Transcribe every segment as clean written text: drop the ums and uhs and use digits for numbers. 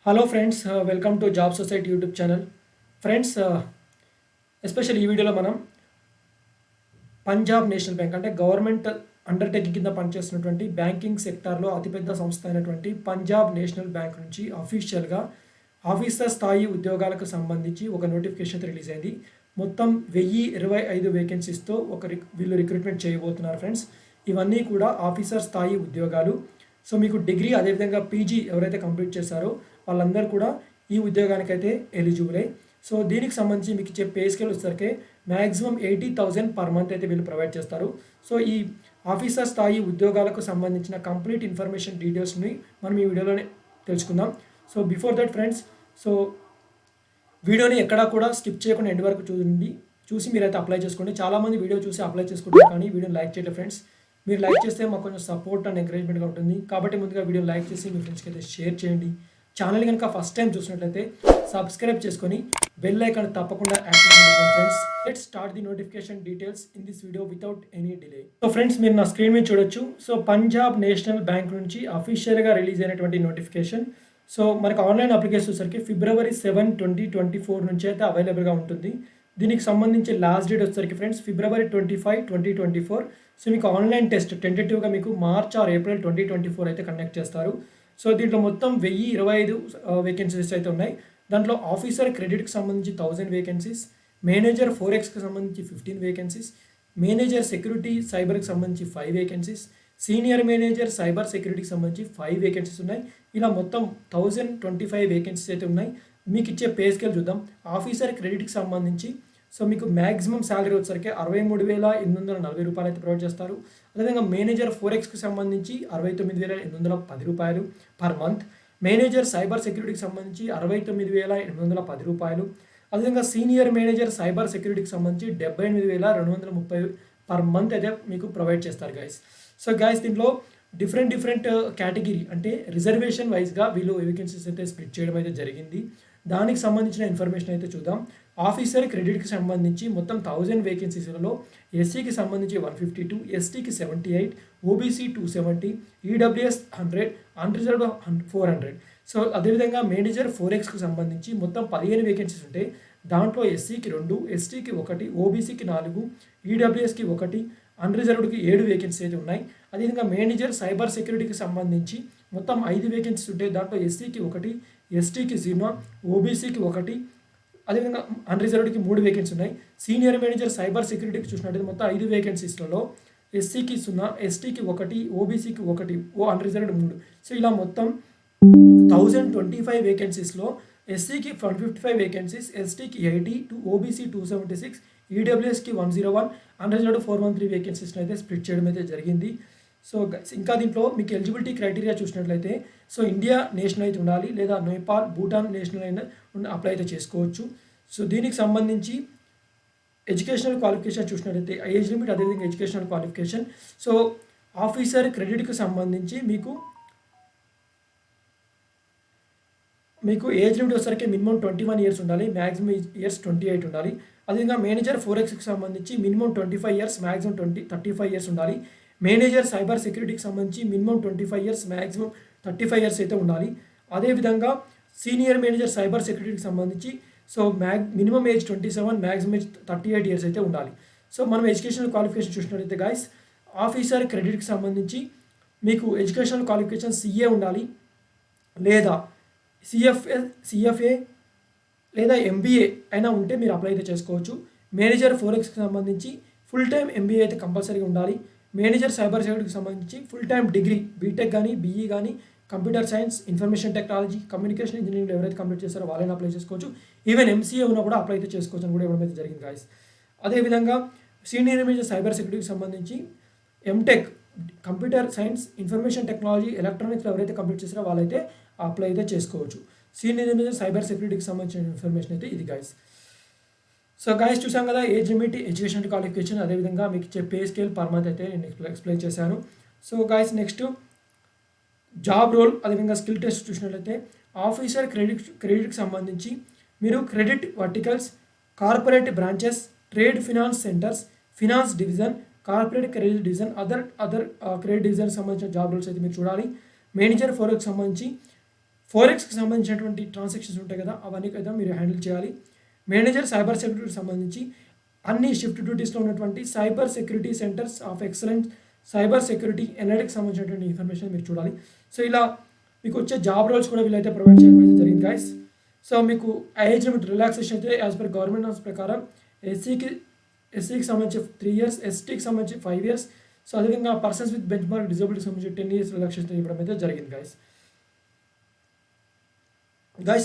Hello friends, welcome to job society YouTube channel. Friends, special ఈ వీడియోలో మనం Punjab National Bank అంటే గవర్నమెంట్ అండర్టేకింగ్ కింద పనిచేస్తున్నటువంటి బ్యాంకింగ్ సెక్టార్లో అతిపెద్ద సంస్థ అయినటువంటి పంజాబ్ నేషనల్ బ్యాంక్ నుంచి అఫీషియల్గా ఆఫీసర్ స్థాయి ఉద్యోగాలకు సంబంధించి ఒక నోటిఫికేషన్ రిలీజ్ అయింది. మొత్తం 1025 వేకెన్సీస్తో వీళ్ళు రిక్రూట్మెంట్ చేయబోతున్నారు ఫ్రెండ్స్. ఇవన్నీ కూడా ఆఫీసర్ స్థాయి ఉద్యోగాలు. సో మీకు డిగ్రీ అదేవిధంగా పీజీ ఎవరైతే కంప్లీట్ చేశారో వాళ్ళందరూ కూడా ఈ ఉద్యోగానికైతే ఎలిజిబులే. సో దీనికి సంబంధించి మీకు ఇచ్చే పే స్కేల్ వచ్చేసరికి మ్యాక్సిమం 80,000 పర్ మంత్ అయితే వీళ్ళు ప్రొవైడ్ చేస్తారు. సో ఈ ఆఫీసర్ స్థాయి ఉద్యోగాలకు సంబంధించిన కంప్లీట్ ఇన్ఫర్మేషన్ డీటెయిల్స్ని మనం ఈ వీడియోలోనే తెలుసుకుందాం. So before that friends, so వీడియోని ఎక్కడా కూడా స్కిప్ చేయకుండా ఎండ్ వరకు చూసి మీరైతే అప్లై చేసుకోండి. చాలామంది వీడియో చూసి అప్లై చేసుకుంటారు కానీ వీడియోని లైక్ చేయలేదు ఫ్రెండ్స్. మీరు లైక్ చేస్తే మాకు కొంచెం సపోర్ట్ అండ్ ఎంకరేజ్మెంట్గా ఉంటుంది. కాబట్టి ముందుగా వీడియో లైక్ చేసి మీ ఫ్రెండ్స్కి అయితే షేర్ చేయండి. ఛానల్ కనుక ఫస్ట్ టైం చూసినట్లయితే సబ్స్క్రైబ్ చేసుకొని బెల్ ఐకాన్ తప్పకుండా యాక్టివేట్ చేసుకోండి friends. Let's start the notification details in this video without any delay. So friends, మీరు నా స్క్రీన్ మీద చూడొచ్చు. సో పంజాబ్ నేషనల్ బ్యాంక్ నుంచి అఫీషియల్గా రిలీజ్ అయినటువంటి నోటిఫికేషన్. సో మనకు ఆన్లైన్ అప్లికేషన్ వచ్చేసరికి February 7, 2024 నుంచి అయితే అవైలబుల్గా ఉంటుంది. దీనికి సంబంధించి లాస్ట్ డేట్ వచ్చేసరికి ఫ్రెండ్స్ February 25, 2024. సో మీకు ఆన్లైన్ టెస్ట్ టెంటేటివ్గా మీకు మార్చ్ ఆర్ ఏప్రిల్ 2024 అయితే కండక్ట్ చేస్తారు. సో దీంట్లో మొత్తం 1025 వేకెన్సీస్ అయితే ఉన్నాయి. దాంట్లో ఆఫీసర్ క్రెడిట్కి సంబంధించి 1000 వేకెన్సీస్, మేనేజర్ 4Xకి సంబంధించి 15 వేకెన్సీస్, మేనేజర్ సెక్యూరిటీ సైబర్కి సంబంధించి 5 వేకెన్సీస్, సీనియర్ మేనేజర్ సైబర్ సెక్యూరిటీకి సంబంధించి 5 వేకెన్సీస్ ఉన్నాయి. ఇలా మొత్తం 1025 వేకెన్సీస్ అయితే ఉన్నాయి. మీకు ఇచ్చే పే స్కేల్ చూద్దాం. ఆఫీసర్ క్రెడిట్కి సంబంధించి సో మీకు మ్యాక్సిమం శాలరీ వచ్చేసరికి 63,840 రూపాయలు అయితే ప్రొవైడ్ చేస్తారు. అదేవిధంగా మేనేజర్ 4Xకి సంబంధించి 69,810 రూపాయలు పర్ మంత్, మేనేజర్ సైబర్ సెక్యూరిటీకి సంబంధించి 69,810 రూపాయలు, అదేవిధంగా సీనియర్ మేనేజర్ సైబర్ సెక్యూరిటీకి సంబంధించి 78,230 పర్ మంత్ అయితే మీకు ప్రొవైడ్ చేస్తారు గైస్. సో గైస్, దీంట్లో డిఫరెంట్ కేటగిరీ అంటే రిజర్వేషన్ వైజ్గా వీళ్ళు వేకెన్సీస్ అయితే స్ప్లిట్ చేయడం అయితే జరిగింది. దానికి సంబంధించిన ఇన్ఫర్మేషన్ అయితే చూద్దాం. ఆఫీసర్ క్రెడిట్కి సంబంధించి మొత్తం 1000 వేకెన్సీస్లలో ఎస్సీకి సంబంధించి 152, ఎస్టీకి 78, ఓబీసీ 270, ఈడబ్ల్యూఎస్ 100, అన్రిజర్వ్డ్ 400. సో అదేవిధంగా మేనేజర్ 4Xకి సంబంధించి మొత్తం 15 వేకెన్సీస్ ఉంటాయి. దాంట్లో ఎస్సీకి 2, ఎస్టీకి 1, ఓబీసీకి 4, ఈడబ్ల్యూఎస్కి 1, అన్రిజర్వ్డ్కి 7 వేకెన్సీ అయితే ఉన్నాయి. అదేవిధంగా మేనేజర్ సైబర్ సెక్యూరిటీకి సంబంధించి మొత్తం 5 వేకెన్సీస్ ఉంటాయి. దాంట్లో ఎస్సీకి 1, ఎస్టీకి 0, ఓబీసీకి 1, అదేవిధంగా అన్రిజర్వ్డ్కి 3 వేకెన్సీ ఉన్నాయి. సీనియర్ మేనేజర్ సైబర్ సెక్యూరిటీకి చూసినట్టయితే మొత్తం 5 వేకెన్సీస్లలో ఎస్సీకి 0, ఎస్టీకి 1, ఓబీసీకి 1, అన్రిజర్వ్డ్ 3. సో ఇలా మొత్తం 1025 వేకెన్సీస్లో ఎస్సీకి 155 వేకెన్సీస్, ఎస్టీకి 80, ఓబీసీ 276, ఈడబ్ల్యూఎస్కి 101, అన్రిజర్వ్డ్ 413 వేకెన్సీస్ని అయితే స్ప్లిట్ చేయడం అయితే జరిగింది. సో ఇంకా దీంట్లో మీకు ఎలిజిబిలిటీ క్రైటీరియా చూసినట్లయితే సో ఇండియా నేషనల్ అయితే ఉండాలి, లేదా నేపాల్, భూటాన్ నేషనల్ అయినా అప్లై అయితే చేసుకోవచ్చు. సో దీనికి సంబంధించి ఎడ్యుకేషనల్ క్వాలిఫికేషన్ చూసినట్లయితే ఏజ్ లిమిట్, అదేవిధంగా ఎడ్యుకేషనల్ క్వాలిఫికేషన్. సో ఆఫీసర్ క్రెడిట్కి సంబంధించి మీకు ఏజ్ లిమిట్ వచ్చేసరికి మినిమం 21 ఇయర్స్ ఉండాలి, మ్యాక్సిమం ఇయర్స్ 28 ఉండాలి. అదేవిధంగా మేనేజర్ 4Xకి సంబంధించి మినిమం 25 ఇయర్స్, మ్యాక్సిమం 35 ఇయర్స్ ఉండాలి. మేనేజర్ సైబర్ సెక్యూరిటీకి సంబంధించి మినిమం 25 ఇయర్స్, మ్యాక్సిమం 35 ఇయర్స్ అయితే ఉండాలి. అదేవిధంగా సీనియర్ మేనేజర్ సైబర్ సెక్యూరిటీకి సంబంధించి so minimum age 27, maximum age 38 years అయితే ఉండాలి. సో మనం ఎడ్యుకేషనల్ క్వాలిఫికేషన్ చూసినట్లయితే గైస్, ఆఫీసర్ క్రెడిట్కి సంబంధించి మీకు ఎడ్యుకేషనల్ క్వాలిఫికేషన్ CA ఉండాలి, లేదా CFA లేదా MBA అయినా ఉంటే మీరు అప్లై అయితే చేసుకోవచ్చు. మేనేజర్ 4Xకి సంబంధించి ఫుల్ టైం MBA అయితే కంపల్సరీగా ఉండాలి. మేనేజర్ సైబర్ సెక్యూరిటీకి సంబంధించి ఫుల్ టైం డిగ్రీ బీటెక్ కానీ, BE కానీ, computer science, information technology, communication engineering ఎవరైతే కంప్లీట్ చేస్తారో వాళ్ళైనా అప్లై చేసుకోవచ్చు. ఈవెన్ MCA ఉన్నా కూడా అప్లై అయితే చేసుకోవచ్చు అని కూడా ఇవ్వడం అయితే జరిగింది గాయస్. అదేవిధంగా సీనియర్ మేనేజర్ సైబర్ సెక్యూరిటీకి సంబంధించి MTech computer science, information technology, ఎలక్ట్రానిక్స్లో ఎవరైతే కంప్లీట్ చేస్తారో వాళ్ళైతే అప్లై అయితే చేసుకోవచ్చు. సీనియర్ మేనేజర్ సైబర్ సెక్యూరిటీకి సంబంధించిన ఇన్ఫర్మేషన్ అయితే ఇది గాయస్. సో గాయస్, చూసాం కదా ఏజ్ లిమిట్, ఎడ్యుకేషన్ క్వాలిఫికేషన్, అదేవిధంగా మీకు ఇచ్చే పే స్కేల్ పర్ మంత్ అయితే నేను ఎక్స్ప్లెయిన్ చేశాను. So guys, next job role, అదేవిధంగా స్కిల్ టెస్ట్ చూసినట్లయితే ఆఫీసర్ క్రెడిట్కి సంబంధించి మీరు credit verticals, corporate branches, trade finance centres, finance division, corporate credit division, other credit division సంబంధించిన జాబ్ రోల్స్ అయితే మీరు చూడాలి. మేనేజర్ 4Xకి సంబంధించి ఫోరెక్స్కి సంబంధించినటువంటి ట్రాన్సాక్షన్స్ ఉంటాయి కదా, అవన్నీ కదా మీరు హ్యాండిల్ చేయాలి. మేనేజర్ సైబర్ సెక్యూరిటీకి సంబంధించి అన్ని షిఫ్ట్ డ్యూటీస్లో ఉన్నటువంటి cyber security centres of excellence cyber security analytics సంబంధించినటువంటి ఇన్ఫర్మేషన్ మీరు చూడాలి. సో ఇలా మీకు వచ్చే జాబ్ రోల్స్ కూడా వీళ్ళైతే ప్రొవైడ్ చేయడం అయితే జరిగింది గైస్. సో మీకు ఏజ్ లిమిట్ రిలాక్సేషన్ అయితే యాజ్ పర్ గవర్నమెంట్ నామ్స్ ప్రకారం ఎస్సీకి సంబంధించి 3 years, ఎస్టీకి సంబంధించి 5 years. సో అదేవిధంగా persons with bench mark disability సంబంధించి 10 years రిలాక్సేషన్ ఇవ్వడం అయితే జరిగింది గైస్.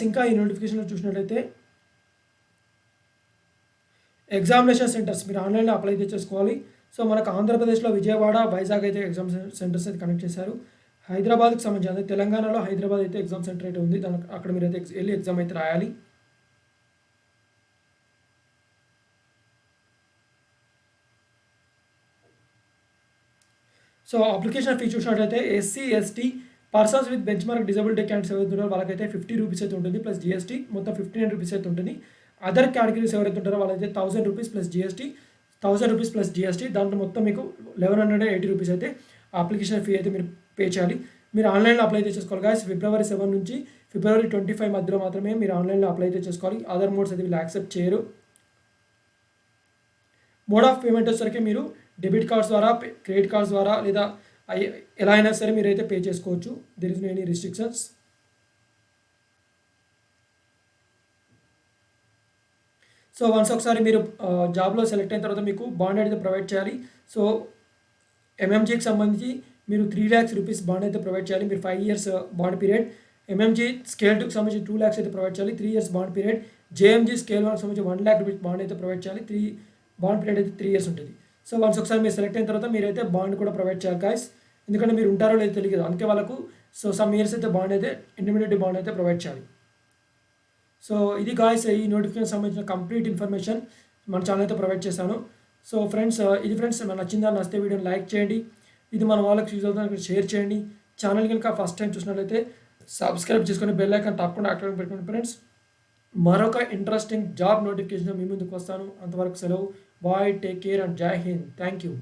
ఇంకా ఈ నోటిఫికేషన్లో చూసినట్లయితే ఎగ్జామినేషన్ సెంటర్స్ మీరు ఆన్లైన్లో అప్లై అయితే చేసుకోవాలి. సో మనకు ఆంధ్రప్రదేశ్లో విజయవాడ, వైజాగ్ అయితే ఎగ్జామ్ సెంటర్స్ అయితే కనెక్ట్ చేశారు. హైదరాబాద్కి సంబంధించి అదే తెలంగాణలో హైదరాబాద్ అయితే ఎగ్జామ్ సెంటర్ అయితే ఉంది. దానికి అక్కడ మీరు అయితే వెళ్ళి ఎగ్జామ్ అయితే రాయాలి. సో అప్లికేషన్ ఫీ చూసినట్లయితే SC, ST, persons with bench mark disability candidates ఎవరైతే ఉన్నారో వాళ్ళకైతే 50 రూపీస్ అయితే ఉంటుంది ప్లస్ జిఎస్టీ, మొత్తం 59 రూపీస్ అయితే ఉంటుంది. అదర్ కేటగిరీస్ ఎవరైతే ఉంటారో వాళ్ళైతే 1000 rupees plus GST, 1000 rupees plus GST, దాంట్లో మొత్తం మీకు 1180 రూపీస్ అయితే అప్లికేషన్ ఫీ అయితే మీరు పే చేయాలి. మీరు ఆన్లైన్లో అప్లై అయితే చేసుకోవాలి గాయస్. February 7 నుంచి February 25 మధ్యలో మాత్రమే మీరు ఆన్లైన్లో అప్లై అయితే చేసుకోవాలి. అదర్ మోడ్స్ అయితే వీళ్ళు యాక్సెప్ట్ చేయరు. మోడ్ ఆఫ్ పేమెంట్ వచ్చేసరికి మీరు డెబిట్ కార్డ్స్ ద్వారా, క్రెడిట్ కార్డ్స్ ద్వారా లేదా ఎలా అయినా సరే మీరు అయితే పే చేసుకోవచ్చు. There is no any restrictions. So once ఒకసారి మీరు జాబ్లో సెలెక్ట్ అయిన తర్వాత మీకు బాండ్ అయితే ప్రొవైడ్ చేయాలి. సో ఎంఎంజీకి సంబంధించి మీరు 3 lakhs రూపీస్ బాండ్ అయితే ప్రొవైడ్ చేయాలి. మీరు 5 years bond period. MMG scale 2కి సంబంధించి 2 lakhs అయితే ప్రొవైడ్ చేయాలి, 3 years bond period. JMG scale 1కి సంబంధించి 1 lakh రూపీస్ బాండ్ అయితే ప్రొవైడ్ చేయాలి. బాండ్ పీరియడ్ అయితే 3 years ఉంటుంది. సో వన్స్ ఒకసారి మీరు సెలెక్ట్ అయిన తర్వాత మీరైతే బాండ్ కూడా ప్రొవైడ్ చేయాలి గాయస్. ఎందుకంటే మీరు ఉంటారో లేదో తెలియదు, అందుకే వాళ్ళకు సో సమ్ ఇయర్స్ అయితే బాండ్ అయితే ఇండిపెండెంట్ బాండ్ అయితే ప్రొవైడ్ చేయాలి. సో ఇది గాయస్ ఈ నోటిఫికేషన్ సంబంధించిన కంప్లీట్ ఇన్ఫర్మేషన్ మన ఛానల్ అయితే ప్రొవైడ్ చేశాను. సో ఫ్రెండ్స్ ఇది ఫ్రెండ్స్ మన నచ్చిందా, నచ్చితే వీడియోని లైక్ చేయండి. ఇది మన వాళ్ళకి యూజ్ అవుతుంది షేర్ చేయండి. ఛానల్ కనుక ఫస్ట్ టైం చూసినట్లయితే సబ్స్క్రైబ్ చేసుకొని బెల్ ఐకాన్ తప్పకుండా యాక్టివేట్ పెట్టుకోండి ఫ్రెండ్స్. మరొక ఇంట్రెస్టింగ్ జాబ్ నోటిఫికేషన్ మీ ముందుకు వస్తాను. అంతవరకు సెలవు. బాయ్, టేక్ కేర్ అండ్ జై హింద్. Thank you.